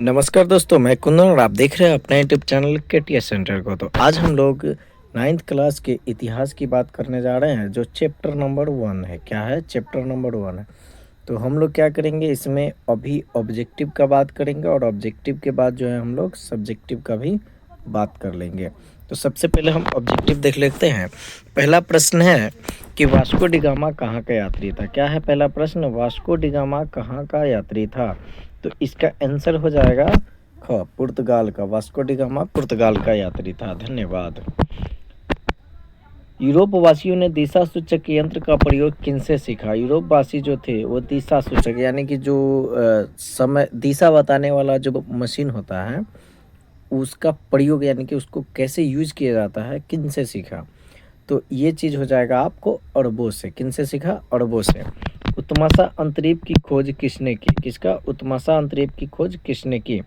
नमस्कार दोस्तों, मैं कुंदन और आप देख रहे हैं अपने यूट्यूब चैनल केटीएस सेंटर को। तो आज हम लोग 9th क्लास के इतिहास की बात करने जा रहे हैं, जो चैप्टर नंबर 1 है। क्या है? चैप्टर नंबर 1 है। तो हम लोग क्या करेंगे इसमें, अभी ऑब्जेक्टिव का बात करेंगे और ऑब्जेक्टिव के बाद जो है हम लोग सब्जेक्टिव का भी बात कर लेंगे। तो सबसे पहले हम ऑब्जेक्टिव देख लेते हैं। पहला प्रश्न है कि वास्को डी गामा कहाँ का यात्री था। क्या है पहला प्रश्न? वास्को डी गामा कहाँ का यात्री था? तो इसका आंसर हो जाएगा ख, पुर्तगाल का। वास्को डी गामा पुर्तगाल का यात्री था। धन्यवाद। यूरोप वासियों ने दिशा सूचक यंत्र का प्रयोग किनसे सीखा? यूरोप वासी जो थे वो दिशा सूचक यानी कि जो समय दिशा बताने वाला जो मशीन होता है उसका प्रयोग यानी कि उसको कैसे यूज किया जाता है, किनसे सीखा? तो ये चीज़ हो जाएगा आपको अरबों से। किनसे सीखा? अरबों से। उत्तमाशा अंतरीप की खोज किसने की? किसका? उत्तमाशा अंतरीप की खोज किसने की?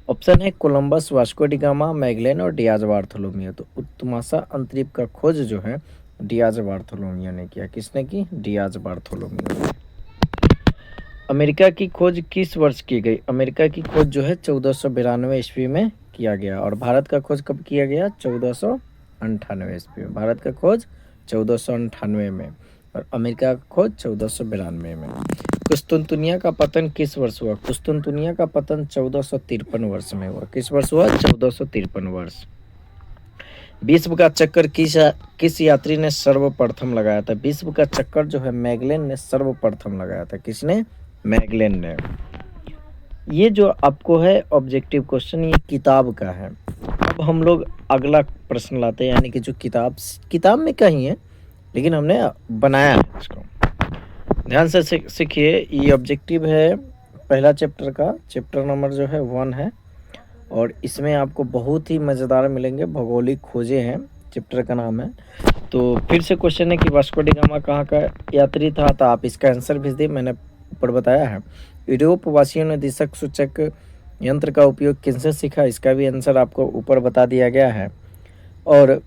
ऑप्शन है Columbus, Vasco D gamma, Magellan और डियाज बार्थोलोमियो। तो उत्तमाशा अंतरीप का खोज जो है डियाज बार्थोलोमियो ने किया। किसने की? डियाज बार्थोलोमियो ने। अमेरिका की खोज किस वर्ष की गई? अमेरिका की खोज जो है 1492 ईस्वी में किया गया। और भारत का खोज कब किया गया? 1498 ईस्वी में। भारत का खोज 1498 में और अमेरिका का खोज 1492 में। कुस्तुनतुनिया का पतन किस वर्ष हुआ? कुस्तुनतुनिया का पतन 1453 वर्ष में हुआ। किस वर्ष हुआ? 1453 वर्ष। विश्व का चक्कर किस यात्री ने सर्वप्रथम लगाया था? विश्व का चक्कर जो है मैगलेन ने सर्वप्रथम लगाया था। किसने? मैगलेन ने। ये जो आपको है ऑब्जेक्टिव क्वेश्चन, ये किताब का है। अब हम लोग अगला प्रश्न लाते हैं, यानी कि जो किताब में कहीं है लेकिन हमने बनाया है इसको। ध्यान से सीखिए। ये ऑब्जेक्टिव है पहला चैप्टर का। चैप्टर नंबर जो है 1 है और इसमें आपको बहुत ही मज़ेदार मिलेंगे। भौगोलिक खोजें हैं चैप्टर का नाम है। तो फिर से क्वेश्चन है कि वास्को डी गामा कहाँ का यात्री था? तो आप इसका आंसर भेज दिए, मैंने ऊपर बताया है। यूरोप वासियों ने दिशा सूचक यंत्र का उपयोग किनसे सीखा? इसका भी आंसर आपको ऊपर बता दिया गया है। और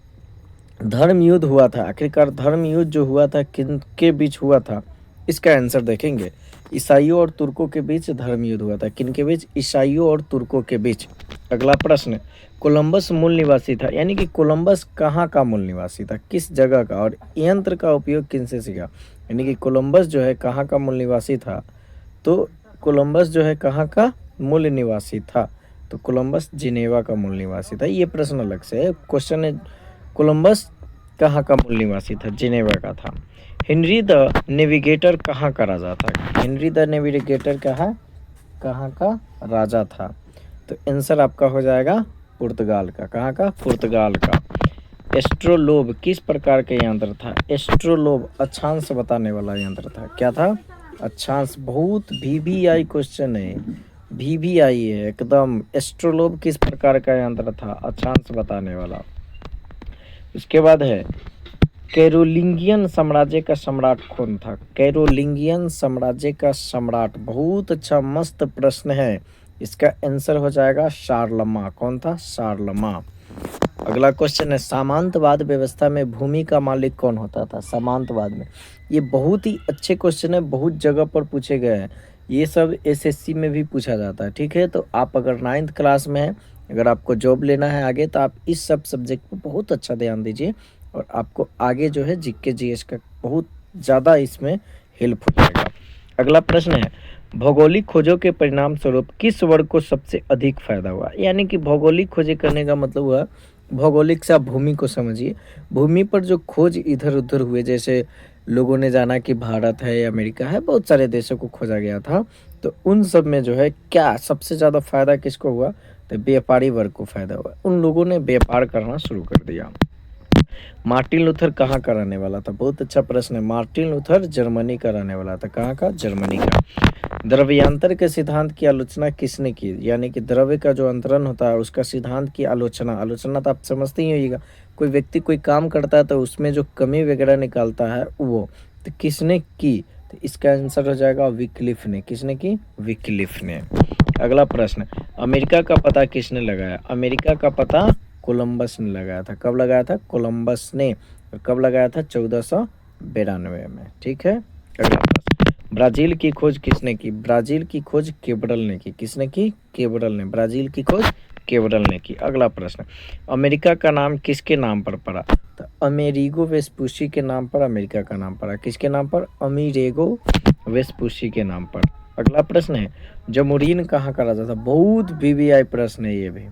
धर्म युद्ध हुआ था, आखिरकार धर्म युद्ध जो हुआ था किन के बीच हुआ था? इसका आंसर देखेंगे। ईसाइयों और तुर्कों के बीच धर्म युद्ध हुआ था। किन के बीच? ईसाइयों और तुर्कों के बीच। अगला प्रश्न, कोलंबस मूल निवासी था, यानी कि कोलंबस कहाँ का मूल निवासी था, किस जगह का? और यंत्र का उपयोग किनसे सीखा? यानी कि कोलंबस जो है कहाँ का मूल निवासी था? तो कोलंबस जो है कहाँ का मूल निवासी था? तो कोलंबस जिनेवा का मूल निवासी था। ये प्रश्न अलग से है। क्वेश्चन है कोलंबस कहाँ का मूल निवासी था? जिनेवा का था। हेनरी द नेविगेटर कहाँ का राजा था? हेनरी द नेविगेटर कहाँ का राजा था? तो आंसर आपका हो जाएगा पुर्तगाल का। कहाँ का? पुर्तगाल का। एस्ट्रोलोब किस प्रकार का यंत्र था? एस्ट्रोलोब अक्षांश बताने वाला यंत्र था। क्या था? अक्षांश। बहुत VVI क्वेश्चन है, VVI है एकदम। एस्ट्रोलोब किस प्रकार का यंत्र था? अक्षांश बताने वाला। उसके बाद है कैरोलिंगियन साम्राज्य का सम्राट कौन था? कैरोलिंगियन साम्राज्य का सम्राट, बहुत अच्छा मस्त प्रश्न है। इसका आंसर हो जाएगा शारलमा। कौन था? शारलमा। अगला क्वेश्चन है सामंतवाद व्यवस्था में भूमि का मालिक कौन होता था? सामंतवाद में, ये बहुत ही अच्छे क्वेश्चन है, बहुत जगह पर पूछे गए हैं। ये सब SSC में भी पूछा जाता है। ठीक है, तो आप अगर 9th क्लास में हैं, अगर आपको जॉब लेना है आगे, तो आप इस सब सब्जेक्ट पर बहुत अच्छा ध्यान दीजिए और आपको आगे जो है GK GS का बहुत ज़्यादा इसमें हेल्प हो जाएगा। अगला प्रश्न है भौगोलिक खोजों के परिणाम स्वरूप किस वर्ग को सबसे अधिक फायदा हुआ? यानी कि भौगोलिक खोजें करने का मतलब हुआ, भौगोलिक से आप भूमि को समझिए। भूमि पर जो खोज इधर उधर हुए, जैसे लोगों ने जाना कि भारत है या अमेरिका है, बहुत सारे देशों को खोजा गया था। तो उन सब में जो है क्या सबसे ज़्यादा फायदा किसको हुआ? तो व्यापारी वर्ग को फायदा हुआ। उन लोगों ने व्यापार करना शुरू कर दिया। मार्टिन लूथर कहाँ का रहने वाला था? बहुत अच्छा प्रश्न है। मार्टिन लूथर जर्मनी का रहने वाला था। कहाँ का? जर्मनी का। द्रव्यांतर के सिद्धांत की आलोचना किसने की? यानी कि द्रव्य का जो अंतरण होता है उसका सिद्धांत की आलोचना तो आप समझते ही होइएगा। कोई व्यक्ति कोई काम करता है तो उसमें जो कमी वगैरह निकालता है वो, तो किसने की? तो इसका आंसर हो जाएगा विक्लिफ ने। किसने की? विक्लिफ ने। अगला प्रश्न, अमेरिका का पता किसने लगाया? अमेरिका का पता कोलंबस ने लगाया था। कब लगाया था? कोलंबस ने। और कब लगाया था? 1492 में। ठीक है। अगला प्रश्न, ब्राजील की खोज किसने की? ब्राजील की खोज केब्रल ने की। किसने की? केब्रल ने। ब्राजील की खोज केब्रल ने की। अगला प्रश्न, अमेरिका का नाम किसके नाम पर पड़ा? तो अमेरिगो वेस्पुसी के नाम पर अमेरिका का नाम पड़ा। किसके नाम पर? अमेरिगो वेस्पुसी के नाम पर। अगला प्रश्न है, जमोरीन कहाँ का राजा था? बहुत वीवीआई प्रश्न है, ये भी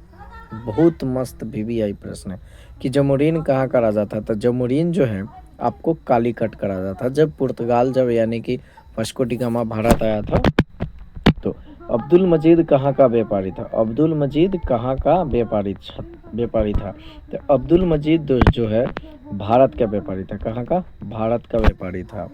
बहुत मस्त वीवीआई प्रश्न है कि जमोरीन कहाँ का राजा था। तो जमोरीन जो है आपको कालीकट का राजा था। जब पुर्तगाल जब यानी कि वास्को डी गामा भारत आया था तो अब्दुल मजीद कहाँ का व्यापारी था? अब्दुल मजीद कहाँ का व्यापारी था? तो अब्दुल मजीद जो है भारत का व्यापारी था। कहाँ का? भारत का व्यापारी था।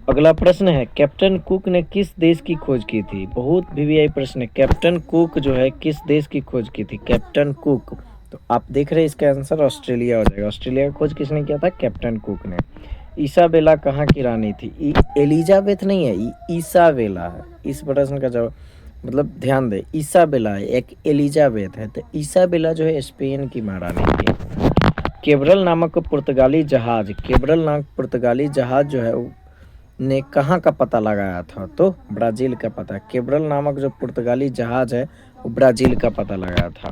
अगला प्रश्न है, कैप्टन कुक ने किस देश की खोज की थी? बहुत वीवीआई प्रश्न है। कैप्टन कुक जो है किस देश की खोज की थी? कैप्टन कुक, तो आप देख रहे हैं इसका आंसर ऑस्ट्रेलिया हो जाएगा। ऑस्ट्रेलिया की खोज किसने किया था? कैप्टन कुक ने। इसाबेला कहाँ की रानी थी? एलिजाबेथ नहीं है, इसाबेला है। इस प्रश्न का जवाब मतलब ध्यान दे, इसाबेला है, एक एलिजाबेथ है। तो इसाबेला जो है स्पेन की महारानी थी। केब्रल नामक पुर्तगाली जहाज, केब्रल नामक पुर्तगाली जहाज जो है ने कहाँ का पता लगाया था? तो ब्राज़ील का पता। केब्रल नामक जो पुर्तगाली जहाज है वो ब्राज़ील का पता लगाया था।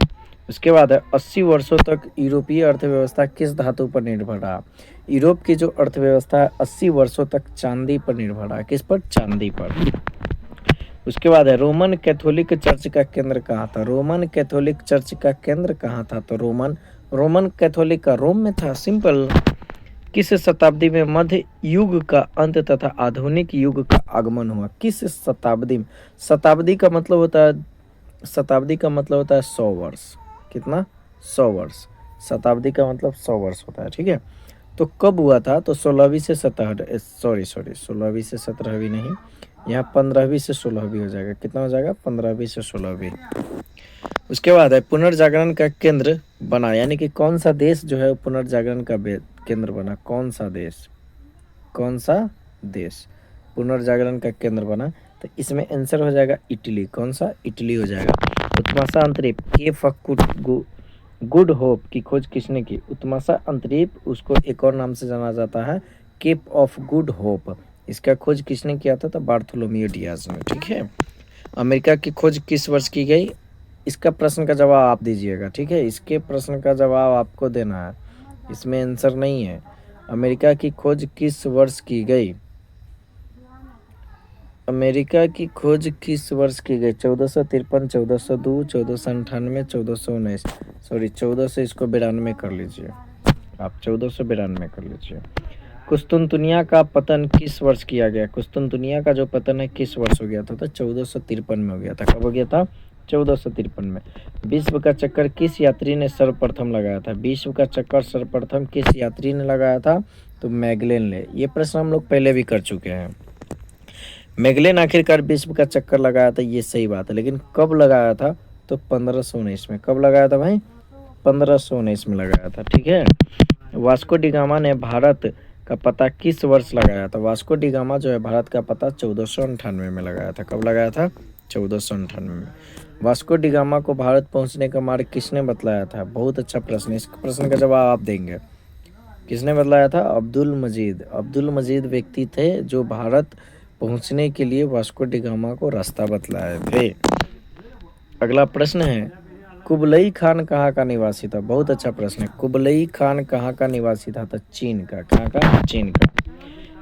उसके बाद है 80 वर्षों तक यूरोपीय अर्थव्यवस्था किस धातु पर निर्भर रहा? यूरोप की जो अर्थव्यवस्था है 80 वर्षों तक चांदी पर निर्भर रहा। किस पर? चांदी पर। उसके बाद है रोमन कैथोलिक चर्च का केंद्र कहाँ था? रोमन कैथोलिक चर्च का केंद्र कहाँ था? तो रोमन कैथोलिक का रोम में था। सिंपल। किस शताब्दी में मध्य युग का अंत तथा आधुनिक युग का आगमन हुआ? किस शताब्दी में? शताब्दी का मतलब होता है 100 वर्ष। कितना? 100 वर्ष। शताब्दी का मतलब 100 वर्ष होता है। ठीक है, तो कब हुआ था? तो 16वीं से 16वीं से 17वीं नहीं, यहाँ 15वीं से 16वीं हो जाएगा। कितना हो जाएगा? 15वीं से 16वीं। उसके बाद है पुनर्जागरण का केंद्र बना, यानी कि कौन सा देश जो है पुनर्जागरण का केंद्र बना? कौन सा देश? कौन सा देश पुनर्जागरण का केंद्र बना? तो इसमें आंसर हो जाएगा इटली। कौन सा? इटली हो जाएगा। उत्माशा अंतरीप केप ऑफ गुड होप की खोज किसने की? उत्माशा अंतरीप, उसको एक और नाम से जाना जाता है केप ऑफ गुड होप। इसका खोज किसने किया था? तो बार्थोलोमेव डियाज ने। ठीक है, अमेरिका की खोज किस वर्ष की गई? इसका प्रश्न का जवाब आप दीजिएगा। ठीक है, इसके प्रश्न का जवाब आपको देना है, इसमें आंसर नहीं है। अमेरिका की खोज किस वर्ष की गई? अमेरिका की खोज किस वर्ष की गई? 1453, 1402, 1498, 1419। सॉरी 1400, इसको 92 कर लीजिए आप, 1492 कर लीजिए। कुस्तुनतुनिया का पतन किस वर्ष किया गया? कुस्तुनतुनिया का जो पतन है किस वर्ष हो गया था? तो 1453 में हो गया था। कब हो गया था? 1453 में। विश्व का चक्कर किस यात्री ने सर्वप्रथम लगाया था? विश्व का चक्कर सर्वप्रथम किस यात्री ने लगाया था? तो मैगलेन ने। ये प्रश्न हम लोग पहले भी कर चुके हैं। मैगलेन आखिरकार विश्व का चक्कर लगाया था, ये सही बात है, लेकिन कब लगाया था? तो 1519 में। कब लगाया था भाई? 1519 में लगाया था। ठीक है, वास्को डी गामा ने भारत का पता किस वर्ष लगाया था? वास्को डी गामा जो है भारत का पता 1498 में लगाया था। कब लगाया था? 1498 में। वास्को डी गामा को भारत पहुंचने का मार्ग किसने बतलाया था? बहुत अच्छा प्रश्न है, इस प्रश्न का जवाब आप देंगे। किसने बतलाया था? अब्दुल मजीद। अब्दुल मजीद व्यक्ति थे जो भारत पहुंचने के लिए वास्को डी गामा को रास्ता बतलाए थे। अगला प्रश्न है, कुबलई खान कहाँ का निवासी था? बहुत अच्छा प्रश्न है। कुबलई खान कहाँ का निवासी था? तो चीन का। कहाँ का? चीन का।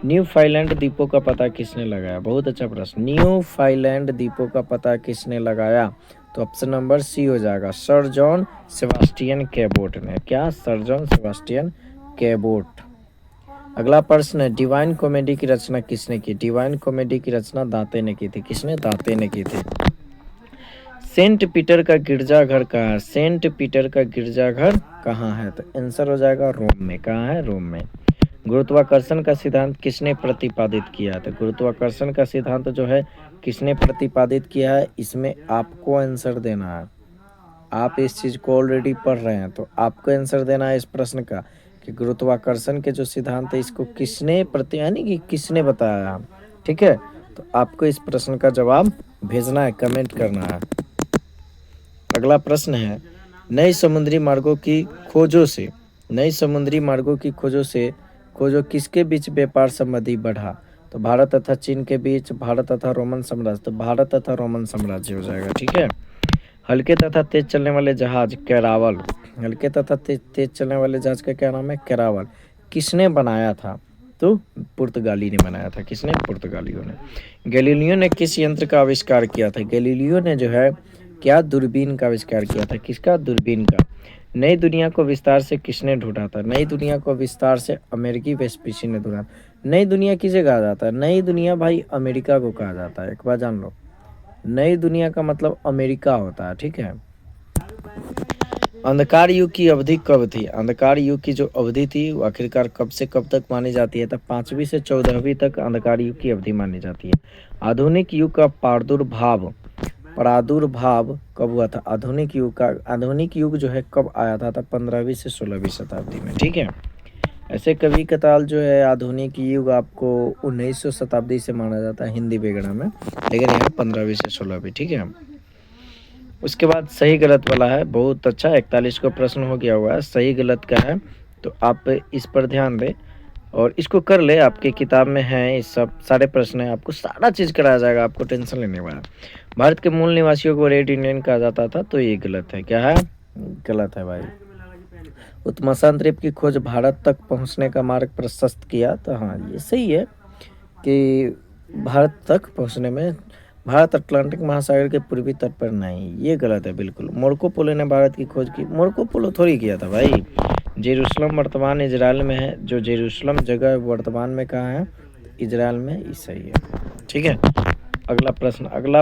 न्यूफाउंडलैंड द्वीपों का पता किसने लगाया? बहुत अच्छा प्रश्न। न्यूफाउंडलैंड द्वीपों का पता किसने लगाया? तो ऑप्शन नंबर सी हो जाएगा, सर जॉन सेबास्टियन कैबोट ने। क्या? Sir John Sebastian Cabot. अगला प्रश्न है, डिवाइन कॉमेडी की रचना किसने की? डिवाइन कॉमेडी की रचना दांते ने की थी। किसने? दांते ने की थी। सेंट पीटर का गिरजाघर कहाँ है? सेंट पीटर का गिरजाघर कहाँ है? तो आंसर हो जाएगा रोम में। कहाँ है? रोम में। गुरुत्वाकर्षण का सिद्धांत किसने प्रतिपादित किया? तो गुरुत्वाकर्षण का सिद्धांत जो है किसने प्रतिपादित किया है, इसमें आपको आंसर देना है। आप इस चीज को ऑलरेडी पढ़ रहे हैं तो आपको आंसर देना है इस प्रश्न का कि गुरुत्वाकर्षण के जो सिद्धांत है इसको किसने यानी कि किसने बताया। ठीक है, तो आपको इस प्रश्न का जवाब भेजना है, कमेंट करना है। अगला प्रश्न है, नई समुद्री मार्गों की खोजों से खोजों किसके बीच व्यापार संबंधी बढ़ा? तो तो भारत तथा चीन के बीच भारत तथा रोमन साम्राज्य, तो भारत तथा रोमन साम्राज्य हो जाएगा। ठीक है। हल्के तथा तेज चलने वाले जहाज कैरावल, हल्के तथा तेज चलने वाले जहाज का क्या नाम है? कैरावल। किसने बनाया था? तो पुर्तगाली ने बनाया था। किसने? पुर्तगालियों ने। गैलीलियो ने किस यंत्र का आविष्कार किया था? गैलीलियो ने जो है क्या दूरबीन का आविष्कार किया था? किसका? दूरबीन का। नई दुनिया को विस्तार से किसने ढूंढा था? नई दुनिया को विस्तार से अमेरिकी वेस्पुसी ने ढूंढा। नई दुनिया किसे कहा जाता है? नई दुनिया भाई अमेरिका को कहा जाता है, एक बार जान लो। नई दुनिया का मतलब अमेरिका होता है। ठीक है। अंधकार युग की अवधि कब थी? अंधकार युग की जो अवधि थी वो आखिरकार कब से कब तक मानी जाती है? तो 5वीं से 14वीं तक अंधकार युग की अवधि मानी जाती है। आधुनिक युग का प्रादुर्भाव कब हुआ था? आधुनिक युग जो है कब आया था? 15वीं से 16वीं शताब्दी में। ठीक है। ऐसे कभी कताल जो है आधुनिक युग आपको 1900 शताब्दी से माना जाता है हिंदी वगैरह में, लेकिन यहाँ 15वीं से 16वीं। ठीक है। उसके बाद सही गलत वाला है, बहुत अच्छा। 41 को प्रश्न हो गया हुआ है, सही गलत का है, तो आप इस पर ध्यान दें और इसको कर ले। आपकी किताब में है, इस सब सारे प्रश्न है, आपको सारा चीज़ कराया जाएगा, आपको टेंशन लेने वाला। भारत के मूल निवासियों को रेड इंडियन कहा जाता था, तो ये गलत है। क्या है? गलत है भाई। उत्तमाशांत द्वीप की खोज भारत तक पहुंचने का मार्ग प्रशस्त किया, तो हाँ ये सही है कि भारत तक पहुंचने में भारत अटलांटिक महासागर के पूर्वी तट पर नहीं, ये गलत है बिल्कुल। मार्को पोलो ने भारत की खोज की, मार्को पोलो थोड़ी किया था भाई। जेरूशलम वर्तमान इजराइल में है, जो जेरूशलम जगह वर्तमान में कहाँ है? इजराइल में, ये सही है। ठीक है। अगला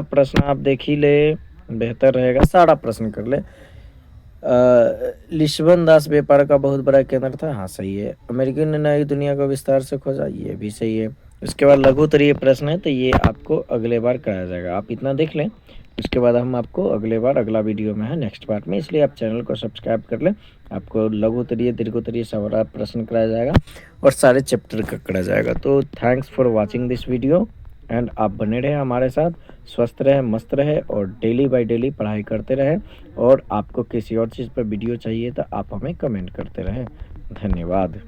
प्रश्न आप देख ही ले, बेहतर रहेगा, सारा प्रश्न कर ले। लिस्बन दास व्यापार का बहुत बड़ा केंद्र था, हाँ सही है। अमेरिकी ने नई दुनिया को विस्तार से खोजा, ये भी सही है। उसके बाद लघु उत्तरीय प्रश्न है, तो ये आपको अगले बार कराया जाएगा, आप इतना देख लें। उसके बाद हम आपको अगले बार अगला वीडियो में है नेक्स्ट पार्ट में, इसलिए आप चैनल को सब्सक्राइब कर लें। आपको लघु उत्तरीय दीर्घ उत्तरीय सारा प्रश्न कराया जाएगा और सारे चैप्टर का कराया जाएगा। तो thanks for watching this video and आप बने रहे हमारे साथ, स्वस्थ रहे, मस्त रहे और डेली बाय डेली पढ़ाई करते रहे। और आपको किसी और चीज़ पर वीडियो चाहिए तो आप हमें कमेंट करते रहें। धन्यवाद।